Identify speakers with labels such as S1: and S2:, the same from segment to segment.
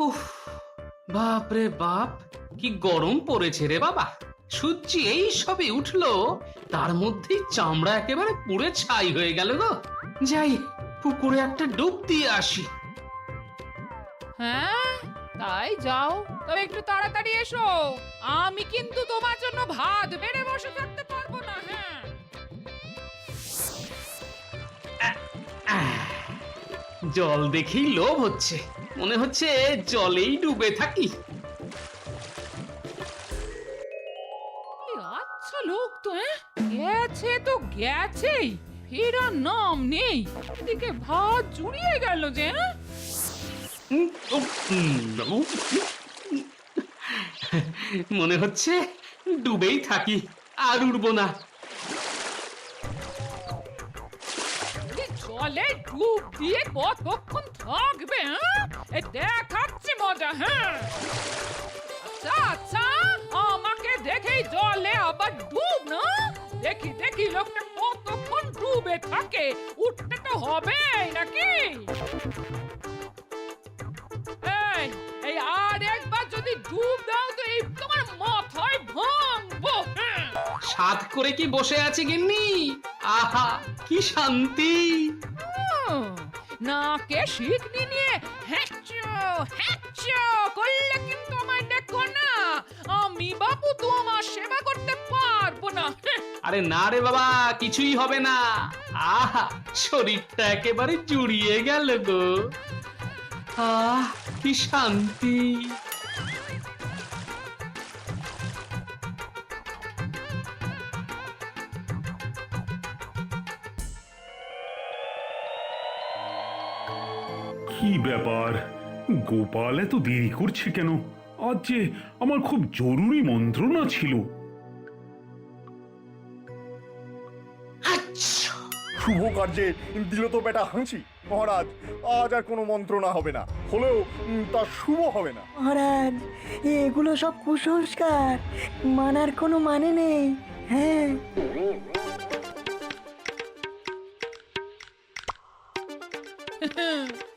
S1: উফ, বাপ রে বাপ, কি গরম পড়েছে রে বাবা। সূর্য এই সবে উঠলো, তার মধ্যেই চামড়া একেবারে পুড়ে ছাই হয়ে গেল গো। যাই, পুকুরে একটা ডুব দিয়ে আসি।
S2: হ্যাঁ, তাই যাও, তবে একটু তাড়াতাড়ি এসো। আমি কিন্তু তোমার জন্য ভাত বেড়ে বসে থাকতে পারবো না। হ্যাঁ,
S1: জল দেখেই লোভ হচ্ছে, মনে হচ্ছে জলেই ডুবে থাকি।
S2: আচ্ছা লোক তো, গেছে তো গেছেই, ফেরার নাম নেই। এদিকে ভাত জুড়িয়ে গেল যে।
S1: মনে হচ্ছে ডুবেই থাকি, আর উঠবো না।
S2: জলে ডুব দিয়ে কতক্ষণ থাকবে? দেখাচ্ছি মজা। হ্যাঁ, আচ্ছা আচ্ছা, আমাকে দেখেই জলে আবার ডুব না? দেখি দেখি লোকটা কতক্ষণ ডুবে থাকে, উঠতে তো হবে নাকি? এই এই আর একবার যদি ডুব দাও তো এই তোমার মাথায় ভাঙবো। হ্যাঁ,
S1: সাধ করে কি বসে আছি গিন্নি? আহা, কি শান্তি।
S2: নাকে শিকনি নিয়ে হ্যাঁচো হ্যাঁচো করলে কিন্তু আমায় দেখো না, আমি বাবু তোমার সেবা করতে পারবো না।
S1: আরে না রে বাবা, কিছুই হবে না। আহা, শরীরটা একেবারে জুড়িয়ে গেল গো। আহ, কি শান্তি।
S3: কি ব্যাপার, গোপাল এত দেরি করছে কেন? আজ যে আমার খুব জরুরি মন্ত্রণা ছিল।
S4: শুভ কার্যে দিল তো বেটা হাঁচি। মহারাজ, আজ আর কোনো মন্ত্রণা হবে না, হলেও তা শুভ হবে না।
S5: মহারাজ, এগুলো সব কুসংস্কার, মানার কোনো মানে নেই। হ্যাঁ,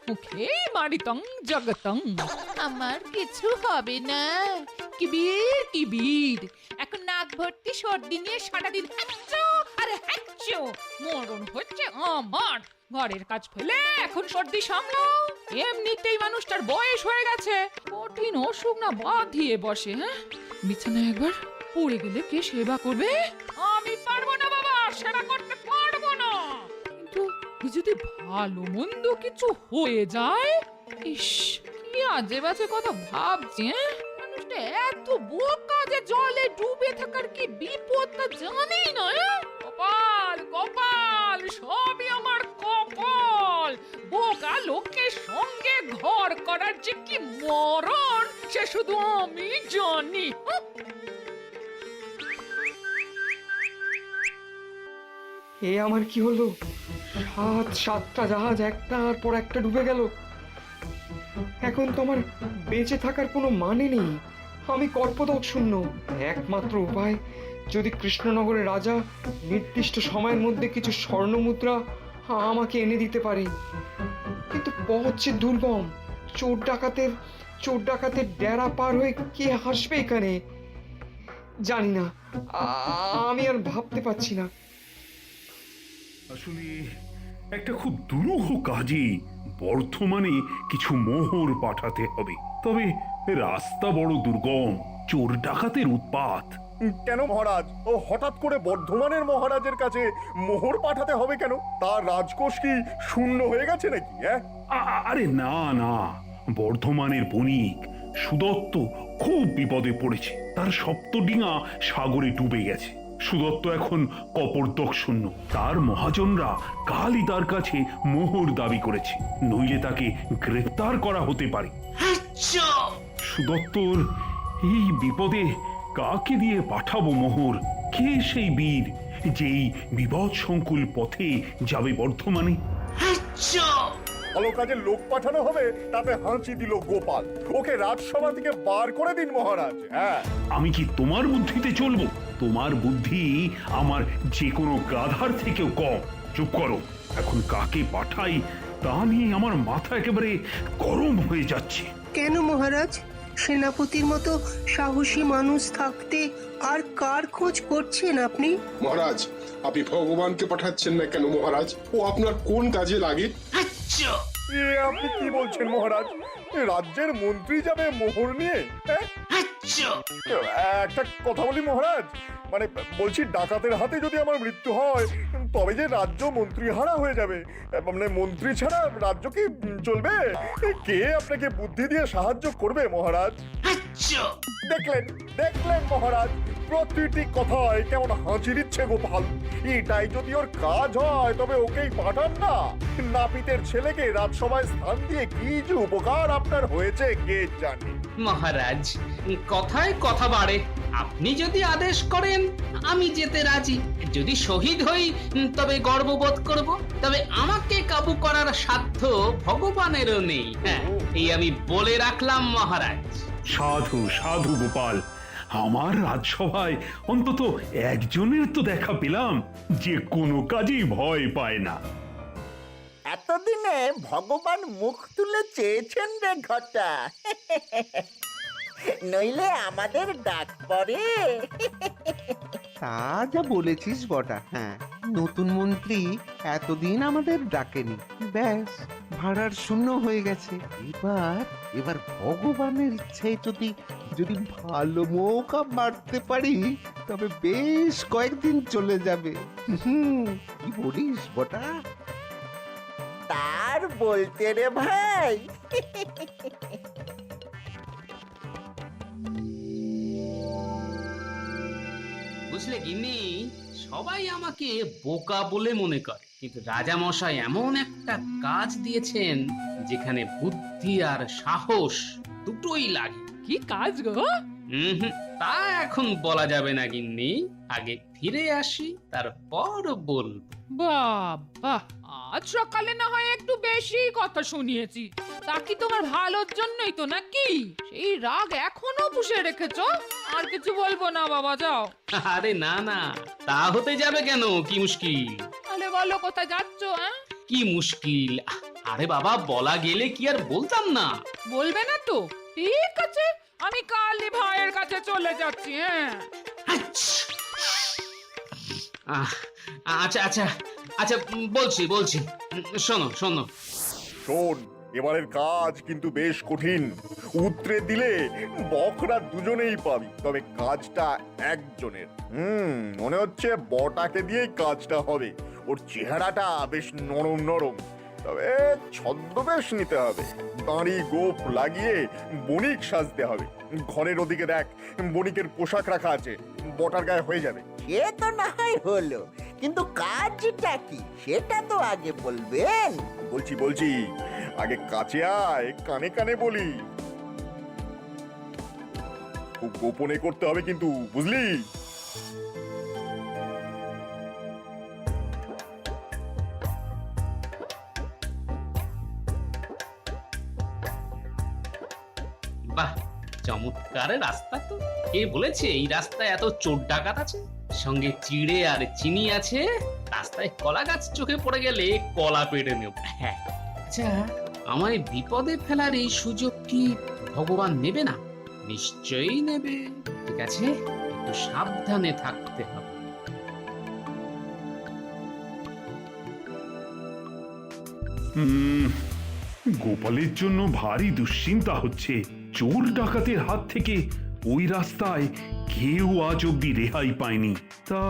S2: মুখে মারিতং জগতং,
S6: আমার কিছু হবে না। কিবির কিবির, এখন নাক ভর্তি সর্দি নিয়ে সারাদিন হ্যাঁচো আর হ্যাঁচো।
S2: মরণ হচ্ছে আমার। ঘরের কাজ ফেলে এখন সর্দি সামলাও। এমনিতেই মানুষটার বয়স হয়ে গেছে, কঠিন অসুখ না বাঁধিয়ে বসে। হ্যাঁ, বিছানায় একবার পড়ে গেলে কে সেবা করবে? আমি পারবো না বাবা, সেবা করতে পারবো না। কিন্তু যদি ভালো মন্দ কিছু হয়ে যায়, ইস, কি আজে বাজে কথা ভাবছি। মানুষটা এত বোকা যে জলে ডুবে থাকার কি বিপদ তা জানেই না। কপাল কপাল, সবই আমার কপাল। বোকা লোকের সঙ্গে ঘর করার যে কি মরণ, সে শুধু আমি জানি।
S7: এ আমার কি হলো? সাতটা জাহাজ একটার পর একটা ডুবে গেল। এখন তো আমার বেঁচে থাকার কোনো মানে নেই। আমি কর্পদক শূন্য। একমাত্র উপায়, যদি কৃষ্ণনগরের রাজা নির্দিষ্ট সময়ের মধ্যে কিছু স্বর্ণমুদ্রা আমাকে এনে দিতে পারে। কিন্তু পথ যে দুর্গম। চোর ডাকাতের ডেরা পার হয়ে কে আসবে এখানে? জানি না, আমি আর ভাবতে পারছি না।
S3: আসলে একটা খুব দুরূহ কাজে বর্ধমানে কিছু মোহর পাঠাতে হবে। তবে রাস্তা বড় দুর্গম, চোর ডাকাতের উৎপাত।
S4: কেন মহারাজ, ও হঠাৎ করে বর্ধমানের মহারাজের কাছে মোহর পাঠাতে হবে কেন? তার রাজকোষ কি শূন্য হয়ে গেছে নাকি?
S3: আরে না না, বর্ধমানের বণিক সুদত্ত খুব বিপদে পড়েছে। তার সপ্তডিঙা সাগরে ডুবে গেছে। সুদত্ত এখন কপর্দক শূন্য। তার মহাজনরা কালই তার কাছে মোহর দাবি করেছে, নইলে তাকে গ্রেফতার করা হতে পারে। সুদত্তর এই বিপদে কাকে দিয়ে পাঠাবো মোহর? কে সেই বীর যেই বিপদ সংকুল পথে যাবে বর্ধমানে?
S4: ভালো কাজে লোক পাঠানো হবে, তাতে হাঁচি দিল গোপাল। ওকে রাজসভা থেকে বার করে দিন মহারাজ। হ্যাঁ,
S3: আমি কি তোমার বুদ্ধিতে চলবো? তোমার বুদ্ধি আমার যে কোনো গাধার থেকেও কম। চুপ করো, এখন কাকে পাঠাই তা নিয়ে আমার মাথা একেবারে গরম হয়ে যাচ্ছে।
S8: কেন মহারাজ? সেনাপতির মতো সাহসী মানুষ থাকতে আর কার খোঁজ করছেন আপনি?
S9: মহারাজ, আপনি ভগবানকে পাঠাচ্ছেন না কেন মহারাজ? ও আপনার কোন কাজে লাগে?
S1: আচ্ছা,
S4: এ আপনি কি বলছেন মহারাজ? রাজ্যের মন্ত্রী যাবে মোহর নিয়ে? হ্যাঁ?
S1: আচ্ছা।
S4: একটা কথা বলি মহারাজ, মানে বলছি ডাকাতের হাতে যদি আমার মৃত্যু হয় তবে যে রাজ্য মন্ত্রী হারা হয়ে যাবে। মানে মন্ত্রী ছাড়া রাজ্য কি চলবে? কে আপনাকে বুদ্ধি দিয়ে সাহায্য করবে মহারাজ?
S1: আচ্ছা।
S4: দেখলেন দেখলেন মহারাজ, প্রতিটি কথায় কেমন হাঁচি দিচ্ছে গোপাল। এটাই যদি ওর কাজ হয় তবে ওকেই পাঠান না। নাপিতের ছেলেকে রাজসভায় স্থান দিয়ে কি যে উপকার আপনার হয়েছে কে জানে।
S1: মহারাজ, কথায় কথা বাড়ে। আপনি যদি আদেশ করেন আমি যেতে রাজি। যদি শহীদ হই তবে গর্ববোধ করব। তবে আমাকে কাবু করার সাধ্য ভগবানেরও নেই। হ্যাঁ, এই আমি বলে রাখলাম মহারাজ।
S3: সাধু সাধু গোপাল, আমার রাজসভায় অন্তত একজনের তো দেখা পেলাম যে কোনো কাজেই ভয় পায় না।
S10: এতদিনে ভগবান মুখ তুলে চেয়েছেন রে ঘটা, নইলে আমাদের ডাক পড়ে।
S11: তা যা বলেছিস বটা, হ্যাঁ, নতুন মন্ত্রী এতদিন আমাদের ডাকেনি, ব্যাস ভাড়ার শূন্য হয়ে গেছে। এবার ভগবানের ইচ্ছায় যদি যদি ভালো মৌকা মারতে পারি তবে বেশ কয়েকদিন চলে যাবে। কি বলিস বটা?
S10: তার বলতে রে ভাই।
S1: বুঝলে গিন্নি, সবাই আমাকে বোকা বলে মনে করে, কিন্তু রাজা মশাই এমন একটা কাজ দিয়েছেন যেখানে বুদ্ধি আর সাহস দুটোই লাগে।
S2: কি কাজ গো?
S1: হুম, তা এখন বলা যাবে না গিন্নি, আগে ফিরে আসি তারপর বলবো।
S2: বাবা, আজ সকালে না হয় একটু বেশি কথা শুনিয়েছি। তা কি তোমার ভালোর জন্যই তো নাকি? সেই রাগ এখনো পুষে রেখেছো? আর কিছু বলবো না বাবা, যাও।
S1: আরে না না, তা হতে যাবে কেন? কি মুশকিল?
S2: তাহলে বলো কোথায় যাচ্ছ? হ্যাঁ,
S1: কি মুশকিল? আরে বাবা, বলা গেলে কি আর বলতাম না?
S2: বলবে না তো? ঠিক আছে, আমি কালই ভাইয়ের কাছে চলে যাচ্ছি। হ্যাঁ,
S1: আচ্ছা আচ্ছা আচ্ছা, বলছি। শোনো।
S4: শোন, এবারের কাজ কিন্তু বেশ কঠিন। উতরে দিলে বকরা দুজনেই পাবি, তবে কাজটা একজনের। মনে হচ্ছে বটাকে দিয়েই কাজটা হবে। ওর চেহারাটা বেশ নরম নরম, তবে ছদ্মবেশ নিতে হবে। দাঁড়ি গোপ লাগিয়ে বণিক সাজতে হবে। ঘরের ওদিকে দেখ, বণিকের পোশাক রাখা আছে, বটার গায়ে হয়ে যাবে।
S10: সে তো না হয় হলো, কিন্তু কাজটা কি সেটা তো আগে বলবেন।
S4: বলছি, আগে কাছে আয়, কানে কানে বলি। খুব গোপনে করতে হবে কিন্তু, বুঝলি?
S1: বাহ, চমৎকার রাস্তা তো। কে বলেছে এই রাস্তায় এত চোর ডাকাত আছে? সঙ্গে চিড়ে আর চিনি আছে। রাস্তায় কলা গাছ চোখে পড়ে গেলে কলা পেড়ে নেব। হ্যাঁ, আচ্ছা, আমায় বিপদে ফেলার এই সুযোগ কি ভগবান নেবে না? নিশ্চয়ই নেবে। ঠিক আছে, একটু সাবধানে থাকতে হবে।
S3: গোপালের জন্য ভারী দুশ্চিন্তা হচ্ছে। চোর ডাকাতের হাত থেকে ওই রাস্তায় কেউ আজ অব্দি রেহাই পায়নি। তা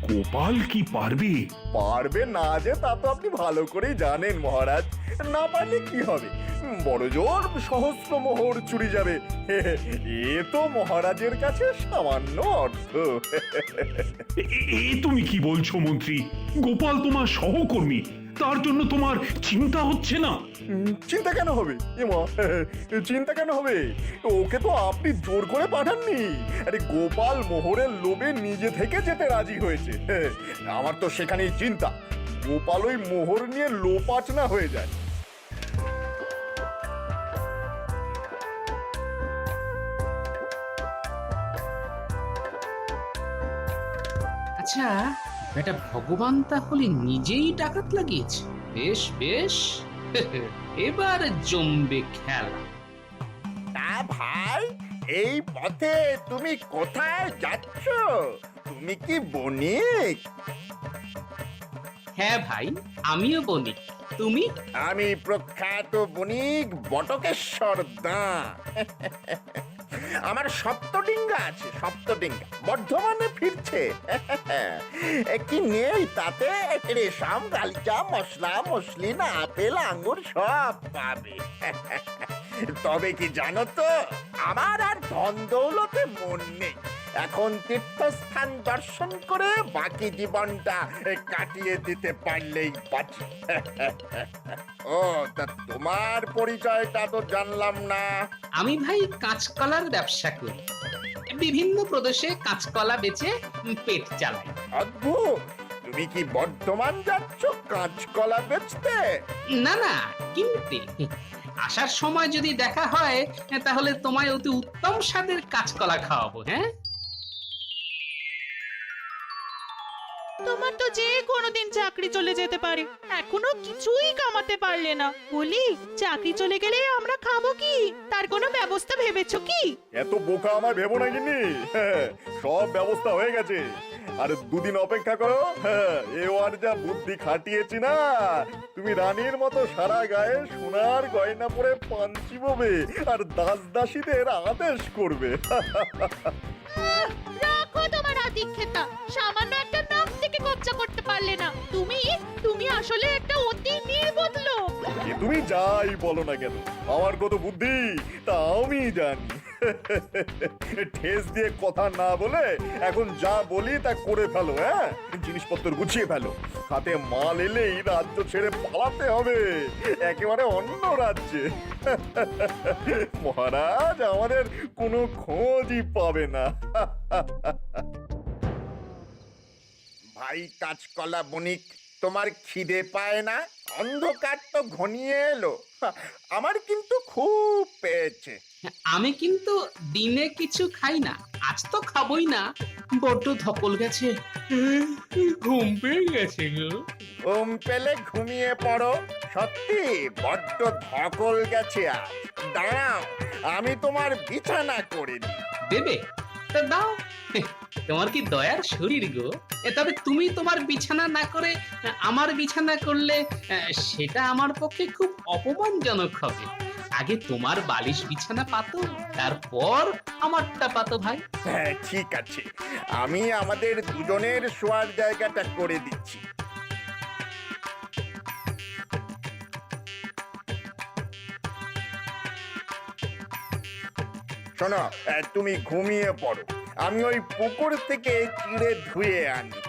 S3: গোপাল কি পারবে?
S4: পারবে না যে তা তো আপনি ভালো করেই জানেন মহারাজ। না পারলে কি হবে? বড় জোর সহস্র মোহর চুরি যাবে। এ তো মহারাজের কাছে সামান্য অর্থ।
S3: এ তুমি কি বলছো মন্ত্রী? গোপাল তোমার সহকর্মী, তার জন্য তোমার চিন্তা হচ্ছে না?
S4: চিন্তা কেন হবে? চিন্তা কেন হবে? ওকে তো আপনি জোর করে পাঠাননি। আরে গোপাল মোহরের লোভে নিজে থেকে যেতে রাজি হয়েছে। আমার তো সেখানেই চিন্তা, গোপাল ওই মোহর নিয়ে লোপাট না হয়ে যায়।
S1: আচ্ছা, বেটা ভগবান তাহলে নিজেই ডাকাত লাগিয়েছে। বেশ বেশ, এবার জমবে খেলা।
S4: তা ভাই, এই পথে তুমি কোথায় যাচ্ছ? তুমি কি বণিক?
S1: হ্যাঁ ভাই, আমিও বণিক। তুমি?
S4: আমি প্রখ্যাত বণিক বটকেশ্বর দাঁ। আমার সপ্তডিঙ্গা আছে, সপ্তডিঙ্গা বর্ধমানে ফিরছে। কি নেই তাতে? রেশম, গালিচা, মশলা, মসলিন, আপেল, আঙ্গুর সব পাবে। তবে কি জানো তো, আমার আর ধন দৌলতে মন নেই। এখন তীর্থস্থান দর্শন করে বাকি জীবনটা কাটিয়ে দিতে পারলেই বাঁচি। ও তা তোমার পরিচয়টা তো জানলাম না।
S1: আমি ভাই কাঁচকলার ব্যবসা করি। বিভিন্ন প্রদেশে কাঁচকলা বেচে পেট চালাই।
S4: অদ্ভুত, তুমি কি বর্ধমান যাচ্ছ কাঁচকলা বেচতে?
S1: না না, কিনতে। আসার সময় যদি দেখা হয় তাহলে তোমায় অতি উত্তম স্বাদের কাঁচকলা খাওয়াবো। হ্যাঁ,
S6: তোমার তো যে কোনোদিন চাকরি চলে যেতে পারে, এখনো কিছুই কামাতে পারলে না। বলি, চাকরি চলে গেলে আমরা খাবো কি? তার কোনো ব্যবস্থা ভেবেছো কি?
S4: এত বোকা আমার ভেবো না কিনি। সব ব্যবস্থা হয়ে গেছে, আর দুদিন অপেক্ষা করো। এবার যা বুদ্ধি খাটিয়েছি না, তুমি রানীর মতো সারা গায়ে সোনার গয়না পরে পাঞ্চি ববে আর দাস দাসীদের আদেশ করবে।
S6: রাখো তোমার আদিক্ষেতা, সামান্য একটা নাম থেকে কবজা করতে পারলে না। তুমি আসলে একটা অতি নির্বোধ লোক।
S4: এ তুমি যাই বলো না কেন, আমার কত বুদ্ধি তা আমি জানি। ঠেস দিয়ে কথা না বলে এখন যা বলি তা করে ফেলো। হ্যাঁ, জিনিসপত্র গুছিয়ে ফেলো। হাতে মাল এলেই রাজ্য ছেড়ে পালাতে হবে একেবারে অন্য রাজ্যে। মহারাজ আমাদের কোনো খোঁজই পাবে না। ভাই কাঁচকলা বণিক, তোমার খিদে পায় না? অন্ধকার তো ঘনিয়ে এলো, আমার কিন্তু খুব পেয়েছে।
S1: আমি কিন্তু দিনে কিছু খাই না, আজ তো খাবোই না। বড্ড ধকল গেছে, ঘুম পেয়ে গেছে গো।
S4: ঘুম পেলে ঘুমিয়ে পড়ো। সত্যি বড্ড ধকল গেছে আজ। দাঁড়াও, আমি তোমার বিছানা করে দিই।
S1: দেবে? তা দাও। তোমার কি দয়ার শরীর গো। তবে তুমি তোমার বিছানা না করে আমার বিছানা করলে সেটা আমার পক্ষে খুব অপমানজনক হবে। আগে তোমার বালিশ বিছানা পাতো, তারপর আমারটা পাতো ভাই।
S4: হ্যাঁ ঠিক আছে, আমি আমাদের দুজনের শোয়ার জায়গাটা করে দিচ্ছি। শোনো, তুমি ঘুমিয়ে পড়ো, আমি ওই পুকুর থেকে চিড়ে ধুয়ে আনি।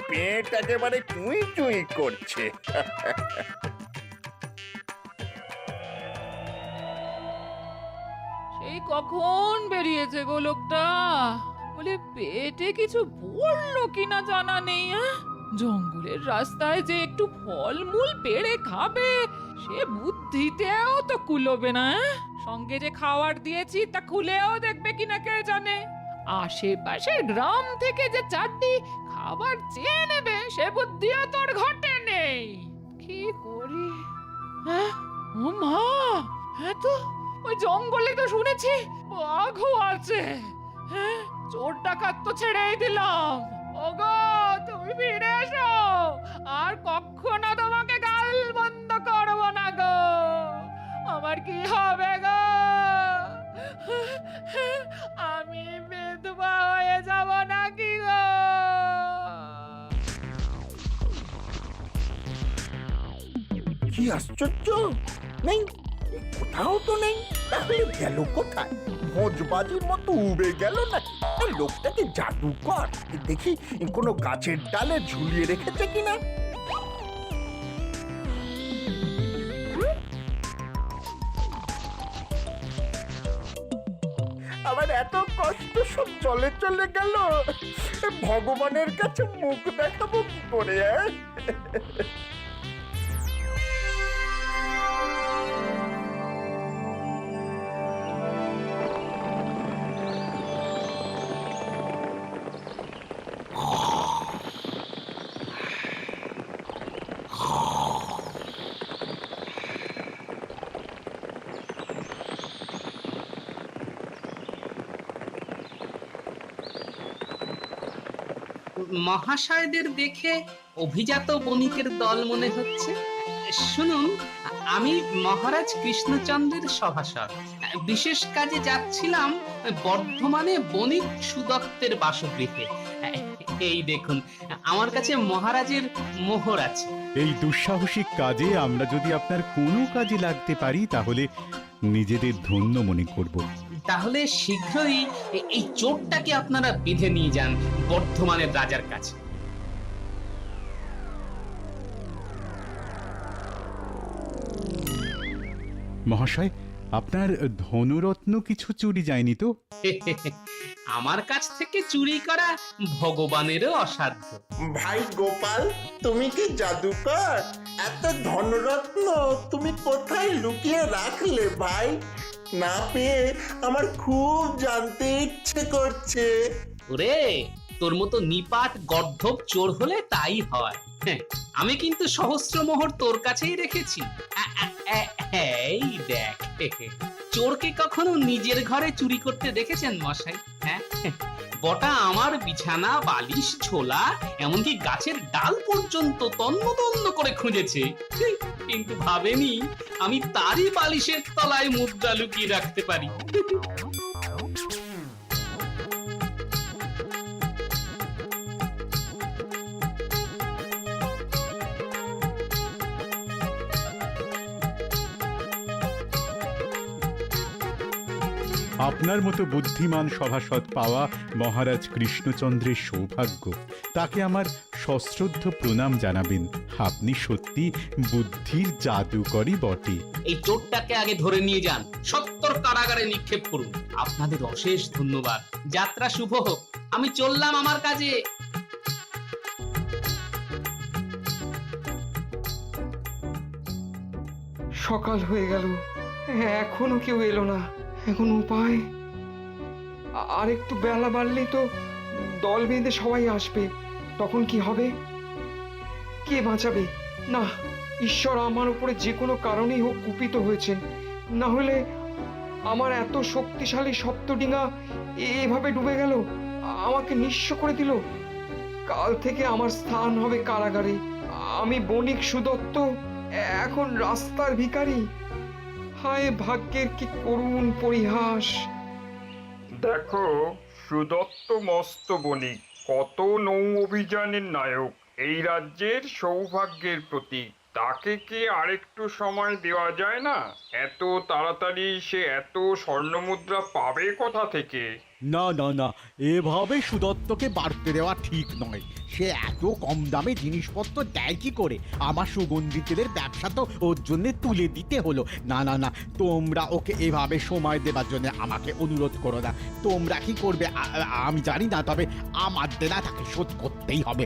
S4: পেট একেবারে চুই চুই করছে।
S2: সেই কখন বেরিয়েছে গো লোকটা? বলে পেটে কিছু পড়লো কিনা জানা নেই। জঙ্গলের রাস্তায় যে একটু ফলমূল পেড়ে খাবে সে বুদ্ধিতেও তো কুলোবে না। সঙ্গে যে খাবার দিয়েছি তা খুলেও দেখবে কিনা কে জানে। আশেপাশের গ্রাম থেকে যে চারটি খাবার চেয়ে নেবে সে বুদ্ধিও তোর ঘটে নেই। কি করি? ও মা, হ্যাঁ তো ওই জঙ্গলে তো শুনেছি বাঘও আছে। হ্যাঁ, চোর ডাকাত তো ছেড়েই দিলাম। ওগো, তুমি ফিরে এসো, আর কখনো তোমাকে গাল বন্ধ করবো না গো। আমার কি হবে গো? আমি বিধবা হয়ে যাব নাকি গো?
S4: কি আশ্চর্য, নেই কোথাও তো নেই। তাহলে গেল কোথায়? ভোজবাজির মতো উবে গেল নাকি? এই লোকটাকে জাদুকর, দেখি কোনো গাছের ডালে ঝুলিয়ে রেখেছে কিনা। আবার এত কষ্ট সব চলে চলে গেল, ভগবানের কাছে মুখ দেখাবো কি করে?
S1: মহাশয়দের দেখে অভিজাত বণিকের দল মনে হচ্ছে। শুনুন, আমি মহারাজ কৃষ্ণচন্দ্রের সভাসদ। বিশেষ কাজে যাচ্ছিলাম বর্ধমানে বণিক সুদত্তের বাসগৃহে। এই দেখুন, আমার কাছে মহারাজের মোহর আছে।
S12: এই দুঃসাহসিক কাজে আমরা যদি আপনার কোনো কাজে লাগতে পারি তাহলে নিজেদের ধন্য মনে করব।
S1: তাহলে শীঘ্রই এই চোরটাকে আপনারা বেঁধে নিয়ে যান বর্ধমানের রাজার কাছে।
S12: মহাশয়, আপনার ধনরত্ন কিছু চুরি যায়নি তো?
S1: আমার কাছ থেকে চুরি করা ভগবানেরও অসাধ্য।
S10: ভাই গোপাল, তুমি কি জাদুকর? এত ধনরত্ন তুমি কোথায় লুকিয়ে রাখলে ভাই? না পেয়ে আমার খুব জানতে ইচ্ছে করছে।
S1: ওরে, তোর মতো নিপাট গর্ধব চোর হলে তাই হয়। আমি কিন্তু সহস্র মোহর তোর কাছেই রেখেছি। এই দেখ, চোরকে কখনো নিজের ঘরে চুরি করতে দেখেছেন মশাই? হ্যাঁ, বটা আমার বিছানা, বালিশ, ঝোলা, এমনকি গাছের ডাল পর্যন্ত তন্ন তন্ন করে খুঁজেছে, কিন্তু ভাবেনি আমি তারই বালিশের তলায় মুদ্রা লুকিয়ে রাখতে পারি।
S12: আপনার মতো বুদ্ধিমান সভাসদ পাওয়া মহারাজ কৃষ্ণচন্দ্রের সৌভাগ্য। তাকে আমার সশ্রদ্ধ প্রণাম জানাবেন। আপনি সত্যি বুদ্ধির জাদুকরই বটে।
S1: এই চোরটাকে আগে ধরে নিয়ে যান, 70 কারাগারে নিক্ষেপ করুন। আপনাদের অশেষ ধন্যবাদ। যাত্রা শুভ হোক। আমি চললাম আমার কাজে।
S7: সকাল হয়ে গেল, এখনো কেউ এলো না। এখন উপায়, আর একটু বেলা বাড়লেই তো দল বেঁধে সবাই আসবে। তখন কি হবে? কে বাঁচাবে? না, ঈশ্বর আমার উপরে যে কোনো কারণেই হোক কুপিত হয়েছেন। না হলে আমার এত শক্তিশালী সপ্তডিঙা এভাবে ডুবে গেল, আমাকে নিঃস্ব করে দিল। কাল থেকে আমার স্থান হবে কারাগারে। আমি বণিক সুদত্ত এখন রাস্তার ভিখারি। হায় ভাগ্যের কি করুণ পরিহাস!
S13: দেখো, সুদত্ত মস্ত বণিক, কত নৌ অভিযানের নায়ক, এই রাজ্যের সৌভাগ্যের প্রতীক। তাকে কি আরেকটু সময় দেওয়া যায় না? এত তাড়াতাড়ি সে এত স্বর্ণমুদ্রা পাবে কোথা থেকে?
S14: না না না, এভাবে সুদত্তকে বাড়তে দেওয়া ঠিক নয়। সে এত কম দামে জিনিসপত্র দেয় কি করে? আমার সুগন্ধি তেলের ব্যবসা তো ওর জন্য তুলে দিতে হলো। না না না, তোমরা ওকে এভাবে সময় দেবার জন্য আমাকে অনুরোধ করো না। তোমরা কি করবে আমি জানি না, তবে আমার দেনা তাকে শোধ করতেই হবে,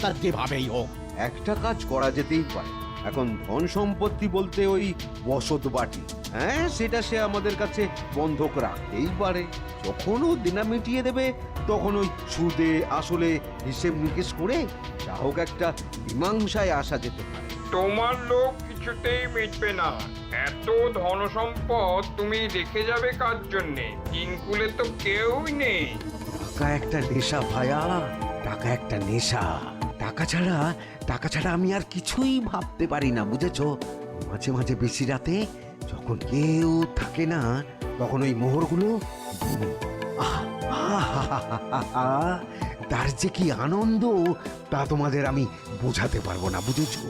S14: তার যেভাবেই হোক।
S11: একটা কাজ করা যেতেই পারে। এখন ধন সম্পত্তি বলতে ওই বসত বাটি, হ্যাঁ, সেটা সে আমাদের কাছে বন্ধক রাখতেই পারে। যখন ও দেনা মিটিয়ে দেবে তখন ওই সুদে আসলে হিসেব নিকেশ করে যা হোক একটা মীমাংসায় আসা যেতে পারে।
S13: তোমার লোক কিছুতেই মিটবে না। এত ধন সম্পদ তুমি রেখে যাবে কার জন্যে? কিনকুলে তো কেউই নেই।
S11: টাকা একটা নেশা ভায়া, টাকা একটা নেশা। টাকা ছাড়া আমি আর কিছুই ভাবতে পারি না, বুঝেছো? মাঝে মাঝে বেশি রাতে যখন কেউ থাকে না, তখন ওই মোহরগুলো তার যে কি আনন্দ তা তোমাদের আমি বোঝাতে পারবো না, বুঝেছো?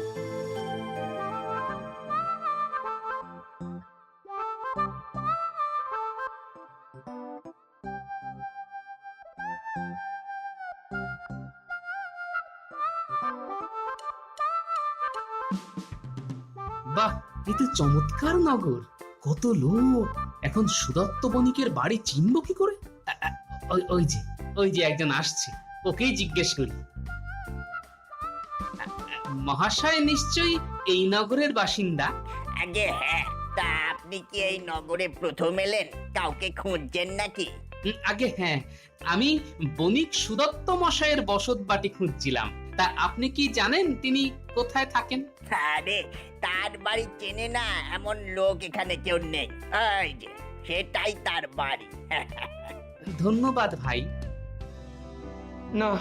S1: বাহ, এ তো চমৎকার নগর। কত লোক। এখন সুদত্ত বণিকের বাড়ি চিনব কি করে? ওই যে একজন আসছে, ওকেই জিজ্ঞেস করি। মহাশয় নিশ্চয়ই এই নগরের বাসিন্দা?
S10: আগে হ্যাঁ, তা আপনি কি এই নগরে প্রথম এলেন? কাউকে খুঁজছেন নাকি?
S1: আগে হ্যাঁ, আমি বণিক সুদত্ত মশাইয়ের বসত বাটি খুঁজছিলাম। তা আপনি কি জানেন তিনি কোথায় থাকেন?
S10: আরে, তার বাড়ি চেনে না এমন লোক এখানে কেউ নেই। এই যে, সেটাই তার বাড়ি।
S1: ধন্যবাদ ভাই।
S7: না,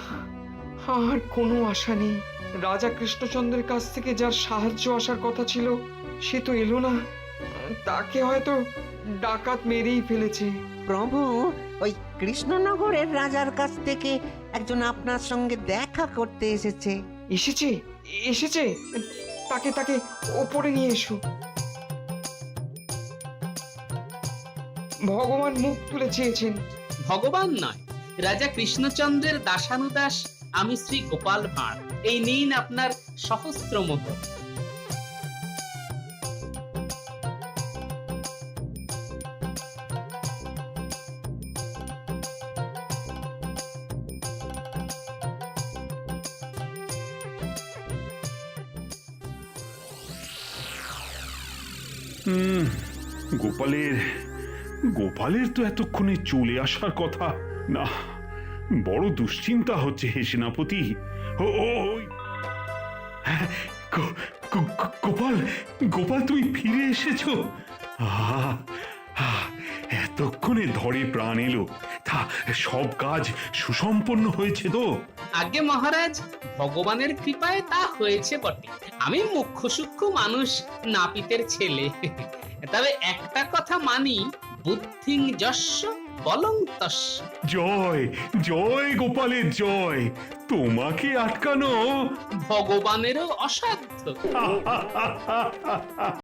S7: আর কোনো আশা নেই। রাজা কৃষ্ণচন্দ্রের কাছ থেকে যার সাহায্য আসার কথা ছিল সে তো এলো না। তাকে হয়তো ডাকাত মেরেই ফেলেছে।
S11: প্রভু, ওই কৃষ্ণনগরের রাজার কাছ থেকে একজন আপনার সঙ্গে দেখা করতে এসেছে।
S7: এসেছে এসেছে তাকে তাকে ওপরে নিয়ে এসো। ভগবান মুখ তুলে চেয়েছেন।
S1: ভগবান নয়, রাজা কৃষ্ণচন্দ্রের দাসানুদাস আমি শ্রী গোপাল ভাঁড়। এই নিন আপনার সহস্র মোহর।
S3: গোপালের গোপালের তো এতক্ষণে চলে আসার কথা না। বড় দুশ্চিন্তা হচ্ছে হে সেনাপতি। হ্যাঁ, গোপাল গোপাল তুমি ফিরে এসেছো। এতক্ষণে ধরে প্রাণ এলো। তা সব কাজ সুসম্পন্ন হয়েছে তো?
S1: আগে মহারাজ, ভগবানের কৃপায় তা হয়েছে বটে। আমি মুখ্য সূক্ষ্ম মানুষ, নাপিতের ছেলে। তবে একটা কথা মানি, বুদ্ধিং যস্য বলং তস্য।
S3: জয় জয় গোপালের জয়। তোমাকে আটকানো
S1: ভগবানেরও অসাধ্য।